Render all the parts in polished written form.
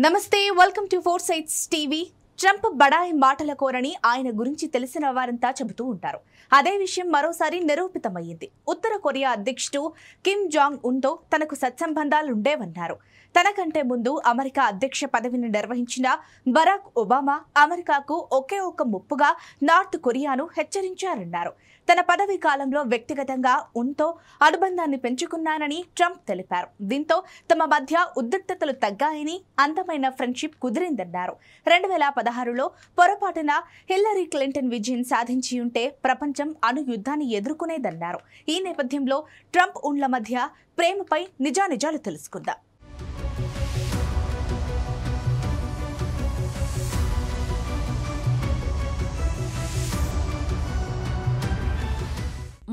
నమస్తే welcome to four sides TV. Trump బడాయి మాటల కోరని ఆయన గురించి తెలిసిన వారంతా చెబుతూ ఉంటారు. అదే విషయం మరోసారి నిరూపితమయ్యింది. ఉత్తర కొరియా అధ్యక్షుడు కిమ్ జాంగ్ ఉన్తో తనకు సత్సంబంధాలుండేవన్నారు. తనకంటే ముందు అమెరికా అధ్యక్ష పదవిని నిర్వహించిన బరాక్ ఒబామా అమెరికాకు ఒకే ఒక ముప్పుగా నార్త్ కొరియాను హెచ్చరించారన్నారు. తన పదవీ కాలంలో వ్యక్తిగతంగా ఉన్తో అనుబంధాన్ని పెంచుకున్నానని ట్రంప్ తెలిపారు. దీంతో తమ మధ్య ఉద్రిక్తతలు తగ్గాయని, అందమైన ఫ్రెండ్షిప్ కుదిరిందన్నారు. 2016లో పొరపాటున హిల్లరీ క్లింటన్ విజయం సాధించి ఉంటే ప్రపంచం అణు యుద్ధాన్ని ఎదుర్కొనేదన్నారు. ఈ నేపథ్యంలో ట్రంప్ ఉన్ల మధ్య ప్రేమపై నిజానిజాలు తెలుసుకుందాం.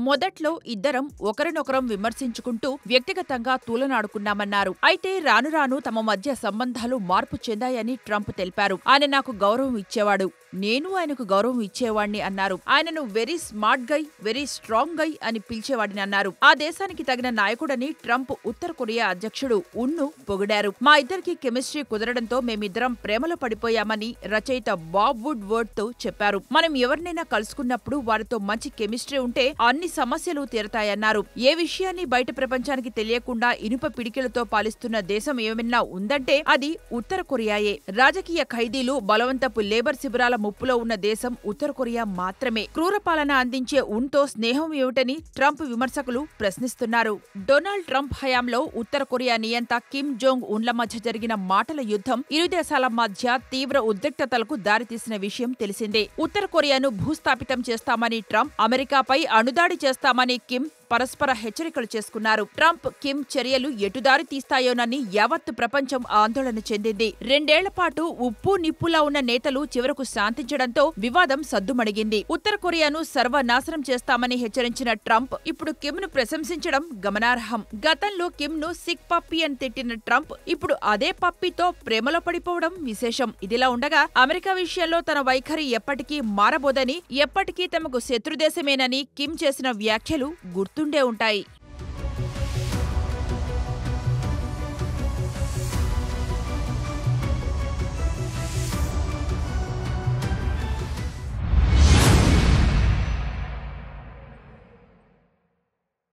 మొదట్లో ఇద్దరం ఒకరినొకరం విమర్శించుకుంటూ వ్యక్తిగతంగా తూలనాడుకున్నామన్నారు. అయితే రాను రాను తమ మధ్య సంబంధాలు మార్పు చెందాయని ట్రంప్ తెలిపారు. ఆయన నాకు గౌరవం ఇచ్చేవాడు, నేను ఆయనకు గౌరవం ఇచ్చేవాణ్ణి అన్నారు. ఆయనను very smart guy, very strong guy అని పిలిచేవాడిని అన్నారు. ఆ దేశానికి తగిన నాయకుడని ట్రంప్ ఉత్తర కొరియా అధ్యక్షుడు ఉన్ను పొగిడారు. మా ఇద్దరికి కెమిస్ట్రీ కుదరడంతో మేమిద్దరం ప్రేమలో పడిపోయామని రచయిత బాబ్ వుడ్ వర్డ్ తో చెప్పారు. మనం ఎవరినైనా కలుసుకున్నప్పుడు వారితో మంచి కెమిస్ట్రీ ఉంటే అన్ని సమస్యలు తీరతాయన్నారు. ఏ విషయాన్ని బయట ప్రపంచానికి తెలియకుండా ఇనుప పిడికిలతో పాలిస్తున్న దేశం ఏమన్నా ఉందంటే అది ఉత్తర కొరియాయే. రాజకీయ ఖైదీలు, బలవంతపు లేబర్ శిబిరాల ముప్పులో ఉన్న దేశం ఉత్తర కొరియా మాత్రమే. క్రూర పాలన అందించే ఉన్తో స్నేహం ఏమిటని ట్రంప్ విమర్శకులు ప్రశ్నిస్తున్నారు. డొనాల్డ్ ట్రంప్ హయాంలో ఉత్తర కొరియా నియంత కిమ్ జోంగ్ ఉన్ల మధ్య జరిగిన మాటల యుద్ధం ఇరు దేశాల మధ్య తీవ్ర ఉద్రిక్తతలకు దారితీసిన విషయం తెలిసిందే. ఉత్తర కొరియాను భూస్థాపితం చేస్తామని ట్రంప్, అమెరికాపై అణుదాడి చేస్తామని కిమ్ పరస్పర హెచ్చరికలు చేసుకున్నారు. ట్రంప్, కిమ్ చర్యలు ఎటుదారి తీస్తాయోనని యావత్ ప్రపంచం ఆందోళన చెందింది. 2 ఏళ్ల పాటు ఉప్పు నిప్పులా ఉన్న నేతలు చివరకు శాంతించడంతో వివాదం సద్దుమణిగింది. ఉత్తర కొరియాను సర్వనాశనం చేస్తామని హెచ్చరించిన ట్రంప్ ఇప్పుడు కిమ్ ను ప్రశంసించడం గమనార్హం. గతంలో కిమ్ ను సిక్ పప్పీ అని తిట్టిన ట్రంప్ ఇప్పుడు అదే పప్పీతో ప్రేమలో పడిపోవడం విశేషం. ఇదిలా ఉండగా అమెరికా విషయంలో తన వైఖరి ఎప్పటికీ మారబోదని, ఎప్పటికీ తమకు శత్రుదేశమేనని కిమ్ చేసిన వ్యాఖ్యలు గుర్తుండే ఉంటాయి.